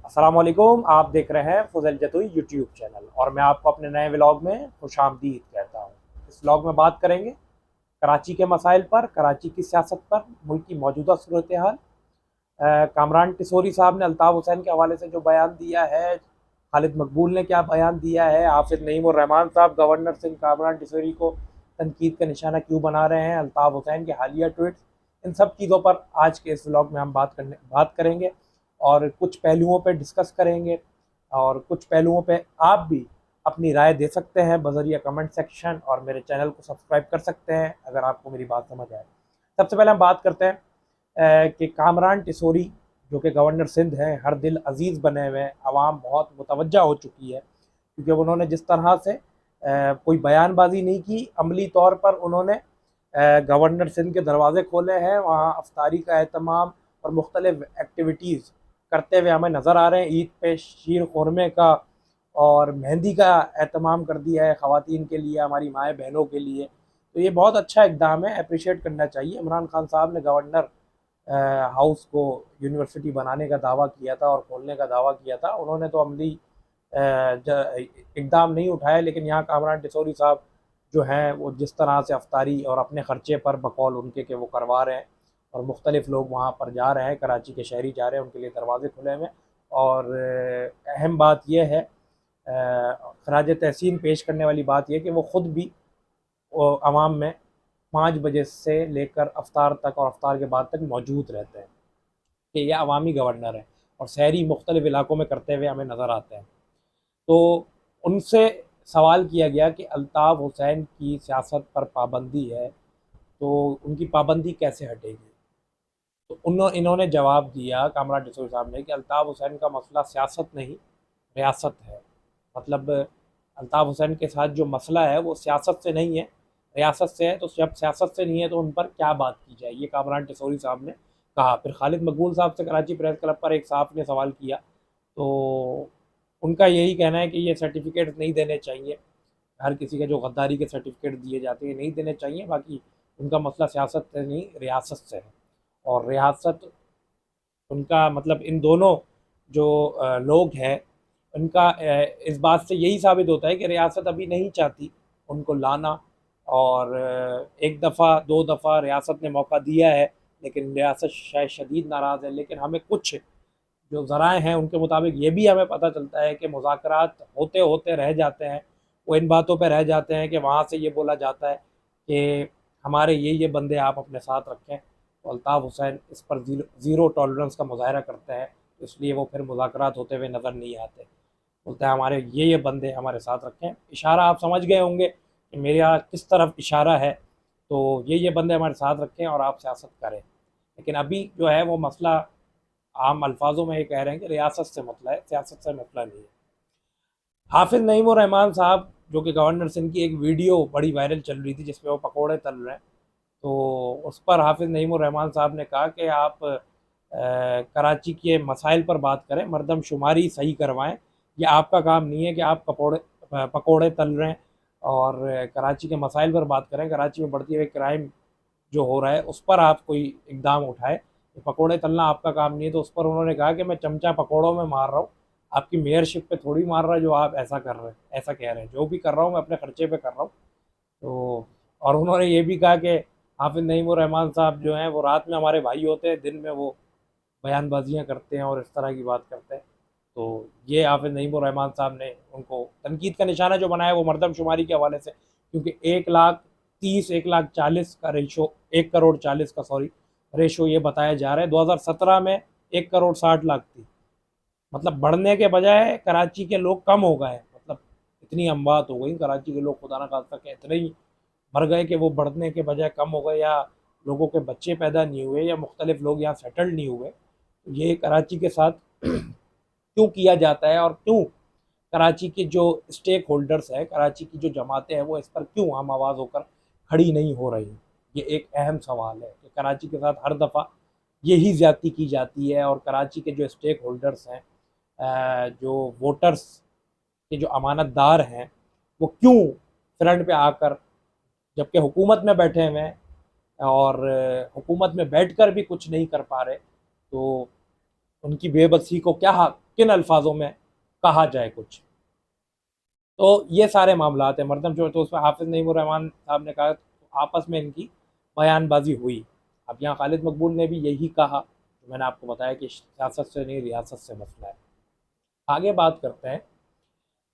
السلام علیکم، آپ دیکھ رہے ہیں فضل جتوئی یوٹیوب چینل، اور میں آپ کو اپنے نئے ولاگ میں خوش آمدید کہتا ہوں۔ اس ولاگ میں بات کریں گے کراچی کے مسائل پر، کراچی کی سیاست پر، ملک کی موجودہ صورتحال۔ کامران ٹسوری صاحب نے الطاف حسین کے حوالے سے جو بیان دیا ہے، خالد مقبول نے کیا بیان دیا ہے، حافظ نعیم الرحمان صاحب گورنر سندھ کامران ٹسوری کو تنقید کا نشانہ کیوں بنا رہے ہیں، الطاف حسین کے حالیہ ٹویٹس، ان سب چیزوں پر آج کے اس ولاگ میں ہم بات کریں گے، اور کچھ پہلوؤں پہ ڈسکس کریں گے، اور کچھ پہلوؤں پہ آپ بھی اپنی رائے دے سکتے ہیں بذریعہ کمنٹ سیکشن، اور میرے چینل کو سبسکرائب کر سکتے ہیں اگر آپ کو میری بات سمجھ آئے۔ سب سے پہلے ہم بات کرتے ہیں کہ کامران ٹسوری جو کہ گورنر سندھ ہیں، ہر دل عزیز بنے ہوئے ہیں، عوام بہت متوجہ ہو چکی ہے، کیونکہ انہوں نے جس طرح سے کوئی بیان بازی نہیں کی، عملی طور پر انہوں نے گورنر سندھ کے دروازے کھولے ہیں، وہاں افطاری کا اہتمام اور مختلف ایکٹیویٹیز کرتے ہوئے ہمیں نظر آ رہے ہیں۔ عید پہ شیر خورمے کا اور مہندی کا اہتمام کر دیا ہے خواتین کے لیے، ہماری مائیں بہنوں کے لیے، تو یہ بہت اچھا اقدام ہے، اپریشیٹ کرنا چاہیے۔ عمران خان صاحب نے گورنر ہاؤس کو یونیورسٹی بنانے کا دعویٰ کیا تھا اور کھولنے کا دعویٰ کیا تھا، انہوں نے تو عملی اقدام نہیں اٹھائے، لیکن یہاں کامران ٹسوری صاحب جو ہیں وہ جس طرح سے افطاری اور اپنے خرچے پر بقول ان کے کہ وہ کروا رہے ہیں، اور مختلف لوگ وہاں پر جا رہے ہیں، کراچی کے شہری جا رہے ہیں، ان کے لیے دروازے کھلے ہوئے ہیں۔ اور اہم بات یہ ہے، خراج تحسین پیش کرنے والی بات یہ کہ وہ خود بھی عوام میں 5 بجے سے لے کر افطار تک اور افطار کے بعد تک موجود رہتے ہیں، کہ یہ عوامی گورنر ہیں، اور سحری مختلف علاقوں میں کرتے ہوئے ہمیں نظر آتے ہیں۔ تو ان سے سوال کیا گیا کہ الطاف حسین کی سیاست پر پابندی ہے، تو ان کی پابندی کیسے ہٹے گی؟ تو انہوں نے جواب دیا، کامران ٹسوری صاحب نے، کہ الطاف حسین کا مسئلہ سیاست نہیں، ریاست ہے۔ مطلب الطاف حسین کے ساتھ جو مسئلہ ہے وہ سیاست سے نہیں ہے، ریاست سے ہے، تو جب سیاست سے نہیں ہے تو ان پر کیا بات کی جائے، یہ کامران ٹسوری صاحب نے کہا۔ پھر خالد مقبول صاحب سے کراچی پریس کلب پر ایک صحافی نے سوال کیا، تو ان کا یہی کہنا ہے کہ یہ سرٹیفکیٹ نہیں دینے چاہیے، ہر کسی کے جو غداری کے سرٹیفکیٹ دیے جاتے ہیں نہیں دینے چاہیے، باقی ان کا مسئلہ سیاست سے نہیں، ریاست سے ہے، اور ریاست ان کا مطلب ان دونوں جو لوگ ہیں ان کا اس بات سے یہی ثابت ہوتا ہے کہ ریاست ابھی نہیں چاہتی ان کو لانا، اور ایک دفعہ 2 دفعہ ریاست نے موقع دیا ہے، لیکن ریاست شاید شدید ناراض ہے۔ لیکن ہمیں کچھ جو ذرائع ہیں ان کے مطابق یہ بھی ہمیں پتہ چلتا ہے کہ مذاکرات ہوتے ہوتے رہ جاتے ہیں، وہ ان باتوں پہ رہ جاتے ہیں کہ وہاں سے یہ بولا جاتا ہے کہ ہمارے یہ بندے آپ اپنے ساتھ رکھیں، تو الطاف حسین اس پر زیرو ٹالرنس کا مظاہرہ کرتے ہیں، اس لیے وہ پھر مذاکرات ہوتے ہوئے نظر نہیں آتے، بولتے ہیں ہمارے یہ بندے ہمارے ساتھ رکھیں۔ اشارہ آپ سمجھ گئے ہوں گے کہ میرے یہاں کس طرف اشارہ ہے، تو یہ بندے ہمارے ساتھ رکھیں اور آپ سیاست کریں۔ لیکن ابھی جو ہے وہ مسئلہ عام الفاظوں میں یہ کہہ رہے ہیں کہ ریاست سے مسئلہ ہے، سیاست سے مسئلہ نہیں ہے۔ حافظ نعیم الرحمان صاحب جو کہ گورنر سندھ کی ایک ویڈیو بڑی وائرل چل رہی تھی جس پہ وہ پکوڑے تل رہے ہیں، تو اس پر حافظ نعیم الرحمان صاحب نے کہا کہ آپ کراچی کے مسائل پر بات کریں، مردم شماری صحیح کروائیں، یہ آپ کا کام نہیں ہے کہ آپ پکوڑے تل رہے ہیں اور کراچی کے مسائل پر بات کریں۔ کراچی میں بڑھتی ہوئی کرائم جو ہو رہا ہے اس پر آپ کوئی اقدام اٹھائے، پکوڑے تلنا آپ کا کام نہیں ہے۔ تو اس پر انہوں نے کہا کہ میں چمچہ پکوڑوں میں مار رہا ہوں، آپ کی میئرشپ پہ تھوڑی مار رہا ہے جو آپ ایسا کر رہے ہیں، ایسا کہہ رہے ہیں، جو بھی کر رہا ہوں میں اپنے خرچے پہ کر رہا ہوں۔ تو اور انہوں نے یہ بھی کہا کہ حافظ نعیم الرحمان صاحب جو ہیں وہ رات میں ہمارے بھائی ہوتے ہیں، دن میں وہ بیان بازیاں کرتے ہیں اور اس طرح کی بات کرتے ہیں۔ تو یہ حافظ نعیم الرحمان صاحب نے ان کو تنقید کا نشانہ جو بنایا وہ مردم شماری کے حوالے سے، کیونکہ 1,30,000 1,40,000 کا ریشو، 1,40,00,000 کا ریشو یہ بتایا جا رہا ہے۔ 2017 میں 1,60,00,000 تھی، مطلب بڑھنے کے بجائے کراچی کے لوگ کم ہو گئے، مطلب اتنی اموات ہو گئی کراچی کے لوگ، خدا نہ خواستہ کہ اتنے ہی مر گئے کہ وہ بڑھنے کے بجائے کم ہو گئے، یا لوگوں کے بچے پیدا نہیں ہوئے، یا مختلف لوگ یہاں سیٹلڈ نہیں ہوئے۔ یہ کراچی کے ساتھ کیوں کیا جاتا ہے، اور کیوں کراچی کے جو اسٹیک ہولڈرز ہیں، کراچی کی جو جماعتیں ہیں، وہ اس پر کیوں ہم آواز ہو کر کھڑی نہیں ہو رہی؟ یہ ایک اہم سوال ہے کہ کراچی کے ساتھ ہر دفعہ یہی زیادتی کی جاتی ہے، اور کراچی کے جو اسٹیک ہولڈرز ہیں، جو ووٹرز کے جو امانت دار ہیں، وہ کیوں فرنٹ پہ آ کر، جبکہ حکومت میں بیٹھے ہوئے ہیں اور حکومت میں بیٹھ کر بھی کچھ نہیں کر پا رہے، تو ان کی بے بسی کو کیا کن الفاظوں میں کہا جائے کچھ. تو یہ سارے معاملات ہیں. مردم جو تو اس میں حافظ نعیم الرحمن صاحب نے کہا آپس میں ان کی بیان بازی ہوئی. اب یہاں خالد مقبول نے بھی یہی کہا، میں نے آپ کو بتایا کہ سیاست سے نہیں ریاست سے مسئلہ ہے. آگے بات کرتے ہیں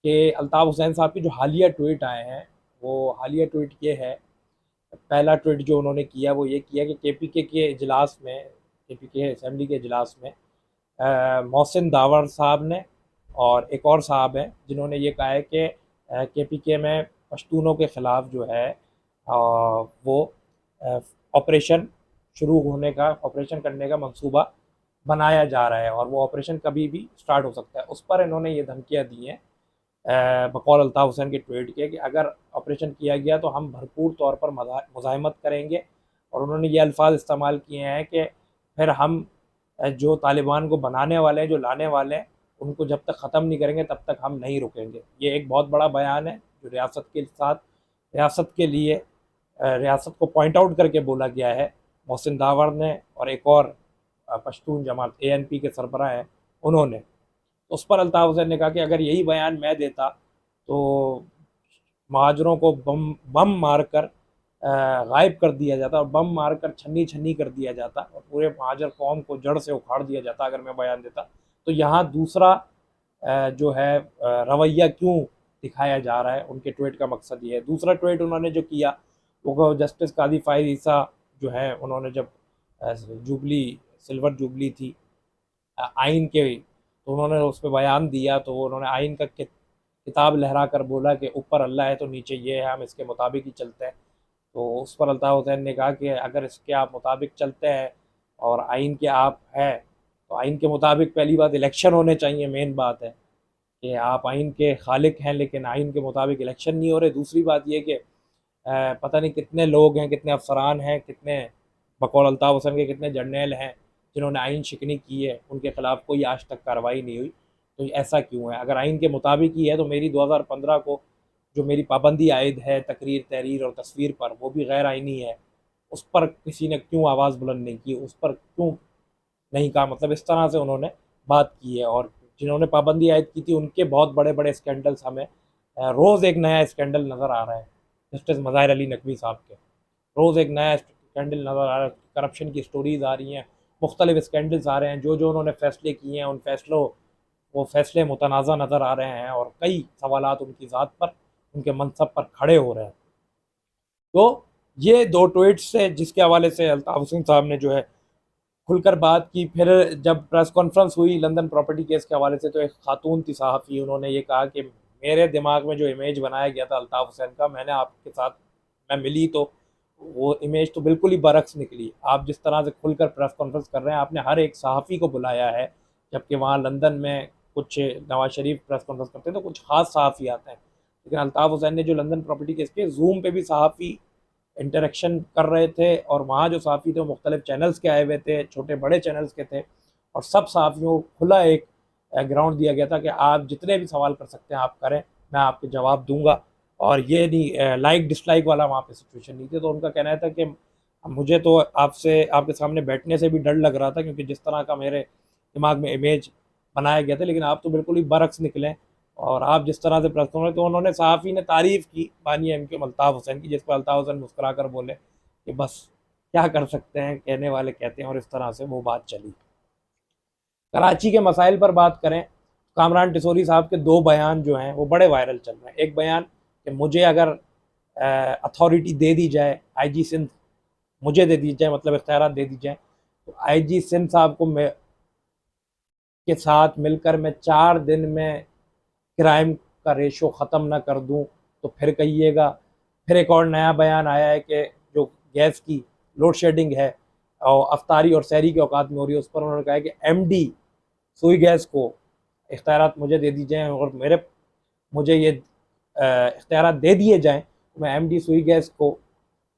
کہ الطاف حسین صاحب کی جو حالیہ ٹویٹ آئے ہیں، وہ حالیہ ٹویٹ یہ ہے. پہلا ٹویٹ جو انہوں نے کیا وہ یہ کیا کہ کے پی کے اجلاس میں، کے پی کے اسمبلی کے اجلاس میں محسن داور صاحب نے اور ایک اور صاحب ہیں جنہوں نے یہ کہا ہے کہ کے پی کے میں پشتونوں کے خلاف جو ہے وہ آپریشن آپریشن کرنے کا منصوبہ بنایا جا رہا ہے، اور وہ آپریشن کبھی بھی سٹارٹ ہو سکتا ہے. اس پر انہوں نے یہ دھمکیاں دی ہیں بقول الطاف حسین کے ٹویٹ کے کہ اگر آپریشن کیا گیا تو ہم بھرپور طور پر مزاحمت کریں گے. اور انہوں نے یہ الفاظ استعمال کیے ہیں کہ پھر ہم جو طالبان کو بنانے والے ہیں، جو لانے والے ہیں، ان کو جب تک ختم نہیں کریں گے تب تک ہم نہیں رکیں گے. یہ ایک بہت بڑا بیان ہے جو ریاست کے ساتھ، ریاست کے لیے، ریاست کو پوائنٹ آؤٹ کر کے بولا گیا ہے محسن داور نے اور ایک اور پشتون جماعت اے این پی کے سربراہ ہیں انہوں نے. اس پر الطاف حسین نے کہا کہ اگر یہی بیان میں دیتا تو مہاجروں کو بم مار کر غائب کر دیا جاتا اور بم مار کر چھنی چھنی کر دیا جاتا اور پورے مہاجر قوم کو جڑ سے اکھاڑ دیا جاتا اگر میں بیان دیتا. تو یہاں دوسرا جو ہے رویہ کیوں دکھایا جا رہا ہے؟ ان کے ٹویٹ کا مقصد یہ ہے. دوسرا ٹویٹ انہوں نے جو کیا وہ جسٹس قاضی فائز عیسیٰ جو ہیں، انہوں نے جب سلور جوبلی تھی آئین کے، تو انہوں نے اس پہ بیان دیا تو انہوں نے آئین کا کتاب لہرا کر بولا کہ اوپر اللہ ہے تو نیچے یہ ہے، ہم اس کے مطابق ہی چلتے ہیں. تو اس پر الطاف حسین نے کہا کہ اگر اس کے آپ مطابق چلتے ہیں اور آئین کے آپ ہیں تو آئین کے مطابق پہلی بات الیکشن ہونے چاہیے. مین بات ہے کہ آپ آئین کے خالق ہیں لیکن آئین کے مطابق الیکشن نہیں ہو رہے. دوسری بات یہ کہ پتہ نہیں کتنے لوگ ہیں، کتنے افسران ہیں، کتنے بقول الطاف حسین کے کتنے جرنیل ہیں جنہوں نے آئین شکنی کی ہے، ان کے خلاف کوئی آج تک کارروائی نہیں ہوئی. تو ایسا کیوں ہے؟ اگر آئین کے مطابق ہی ہے تو میری 2015 کو جو میری پابندی عائد ہے تقریر، تحریر اور تصویر پر، وہ بھی غیر آئینی ہے. اس پر کسی نے کیوں آواز بلند نہیں کی؟ اس پر کیوں نہیں کہا؟ مطلب اس طرح سے انہوں نے بات کی ہے. اور جنہوں نے پابندی عائد کی تھی ان کے بہت بڑے بڑے اسکینڈلز، ہمیں روز ایک نیا اسکینڈل نظر آ رہا ہے. جسٹس مظاہر علی نقوی صاحب کے روز ایک نیا اسکینڈل نظر آ رہا ہے. کرپشن کی سٹوریز آ رہی ہیں، مختلف اسکینڈلز آ رہے ہیں. جو انہوں نے فیصلے کیے ہیں وہ فیصلے متنازع نظر آ رہے ہیں اور کئی سوالات ان کی ذات پر، ان کے منصب پر کھڑے ہو رہے ہیں. تو یہ دو ٹویٹس سے جس کے حوالے سے الطاف حسین صاحب نے جو ہے کھل کر بات کی. پھر جب پریس کانفرنس ہوئی لندن پراپرٹی کیس کے حوالے سے تو ایک خاتون تھی صحافی، انہوں نے یہ کہا کہ میرے دماغ میں جو امیج بنایا گیا تھا الطاف حسین کا، میں نے آپ کے ساتھ میں ملی تو وہ امیج تو بالکل ہی برعکس نکلی. آپ جس طرح سے کھل کر پریس کانفرنس کر رہے ہیں، آپ نے ہر ایک صحافی کو بلایا ہے، جبکہ وہاں لندن میں کچھ نواز شریف پریس کانفرنس کرتے ہیں تو کچھ خاص صحافی آتے ہیں، لیکن الطاف حسین نے جو لندن پراپرٹی کیس کے زوم پہ بھی صحافی انٹریکشن کر رہے تھے، اور وہاں جو صحافی تھے وہ مختلف چینلز کے آئے ہوئے تھے، چھوٹے بڑے چینلز کے تھے، اور سب صحافیوں کو کھلا ایک گراؤنڈ دیا گیا تھا کہ آپ جتنے بھی سوال کر سکتے ہیں آپ کریں، میں آپ کے جواب دوں گا. اور یہ نہیں لائک ڈس لائک والا وہاں پہ سچویشن نہیں تھی. تو ان کا کہنا تھا کہ مجھے تو آپ کے سامنے بیٹھنے سے بھی ڈر لگ رہا تھا کیونکہ جس طرح کا میرے دماغ میں امیج بنایا گیا تھا، لیکن آپ تو بالکل ہی برعکس نکلیں اور آپ جس طرح سے پریس کانفرنس. تو انہوں نے صحافی نے تعریف کی بانی ایم کیو الطاف حسین کی، جس پر الطاف حسین مسکرا کر بولے کہ بس کیا کر سکتے ہیں، کہنے والے کہتے ہیں، اور اس طرح سے وہ بات چلی. کراچی کے مسائل پر بات کریں، کامران ٹسوری صاحب کے دو بیان جو ہیں وہ بڑے وائرل چل رہے ہیں. ایک بیان کہ مجھے اگر اتھارٹی دے دی جائے، آئی جی سندھ مجھے دے دی جائے، مطلب اختیارات دے دی جائیں، تو آئی جی سندھ صاحب کو کے ساتھ مل کر میں 4 دن میں کرائم کا ریشو ختم نہ کر دوں تو پھر کہیے گا. پھر ایک اور نیا بیان آیا ہے کہ جو گیس کی لوڈ شیڈنگ ہے اور افطاری اور سحری کے اوقات میں ہو رہی ہے، اس پر انہوں نے کہا ہے کہ ایم ڈی سوئی گیس کو اختیارات مجھے دے دی جائیں، اور مجھے یہ اختیارات دے دیے جائیں تو میں ایم ڈی سوئی گیس کو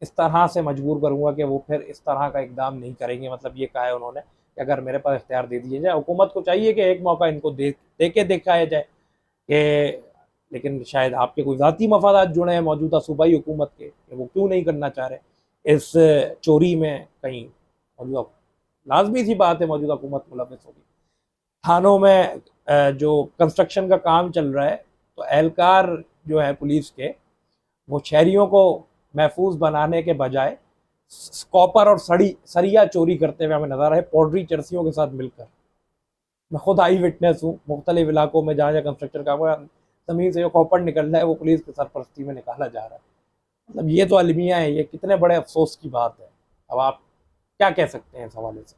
اس طرح سے مجبور کروں گا کہ وہ پھر اس طرح کا اقدام نہیں کریں گے. مطلب یہ کہا ہے انہوں نے کہ اگر میرے پاس اختیار دے دیے جائے، حکومت کو چاہیے کہ ایک موقع ان کو دے کے دکھایا جائے کہ، لیکن شاید آپ کے کوئی ذاتی مفادات جڑے ہیں موجودہ صوبائی حکومت کے کہ وہ کیوں نہیں کرنا چاہ رہے اس چوری میں. کہیں موجودہ لازمی سی بات ہے موجودہ حکومت ملوث ہوگی. تھانوں میں جو کنسٹرکشن کا کام چل رہا ہے تو اہلکار جو ہے پولیس کے وہ شہریوں کو محفوظ بنانے کے بجائے کاپر اور سریا چوری کرتے ہوئے ہمیں نظر آ رہے پاؤڈری چرسیوں کے ساتھ مل کر. میں خود آئی وٹنس ہوں مختلف علاقوں میں جہاں کنسٹرکشن کا ہوا زمین سے جو کاپر نکل رہا ہے وہ پولیس کی سرپرستی میں نکالا جا رہا ہے. مطلب یہ تو المیہ ہے, یہ کتنے بڑے افسوس کی بات ہے. اب آپ کیا کہہ سکتے ہیں اس حوالے سے؟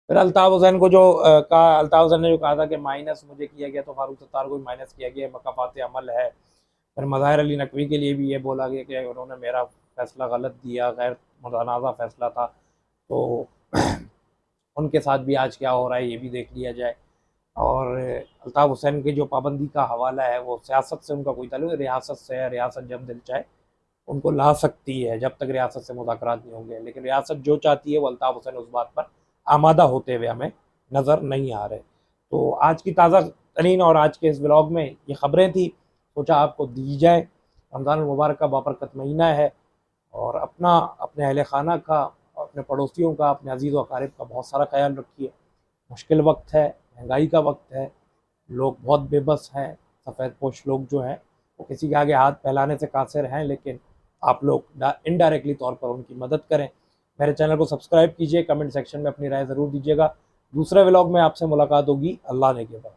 پھر الطاف حسین کو جو کہا, الطاف حسین نے جو کہا تھا کہ مائنس مجھے کیا گیا تو فاروق ستار کو بھی مائنس کیا گیا, مکافات عمل ہے. پھر مظاہر علی نقوی کے لیے بھی یہ بولا گیا کہ انہوں نے میرا فیصلہ غلط دیا, غیر متنازع فیصلہ تھا, تو ان کے ساتھ بھی آج کیا ہو رہا ہے یہ بھی دیکھ لیا جائے. اور الطاف حسین کی جو پابندی کا حوالہ ہے وہ سیاست سے ان کا کوئی تعلق, ریاست سے ہے, ریاست جب دل چاہے ان کو لا سکتی ہے جب تک ریاست سے مذاکرات نہیں ہوں گے, لیکن ریاست جو چاہتی ہے وہ الطاف حسین اس بات پر آمادہ ہوتے ہوئے ہمیں نظر نہیں آ رہے. تو آج کی تازہ ترین اور آج کے اس ولاگ میں یہ خبریں تھیں, سوچا آپ کو دی جائے. رمضان المبارک کا بابرکت مہینہ ہے اور اپنے اہل خانہ کا, اپنے پڑوسیوں کا, اپنے عزیز و اقارب کا بہت سارا خیال رکھیے. مشکل وقت ہے, مہنگائی کا وقت ہے, لوگ بہت بے بس ہیں, سفید پوش لوگ جو ہیں وہ کسی کے آگے ہاتھ پھیلانے سے قاصر ہیں, لیکن آپ لوگ انڈائریکٹلی طور پر ان کی مدد کریں. میرے چینل کو سبسکرائب کیجئے, کمنٹ سیکشن میں اپنی رائے ضرور دیجیے گا. دوسرے ولاگ میں آپ سے ملاقات ہوگی. اللہ نے کے بعد.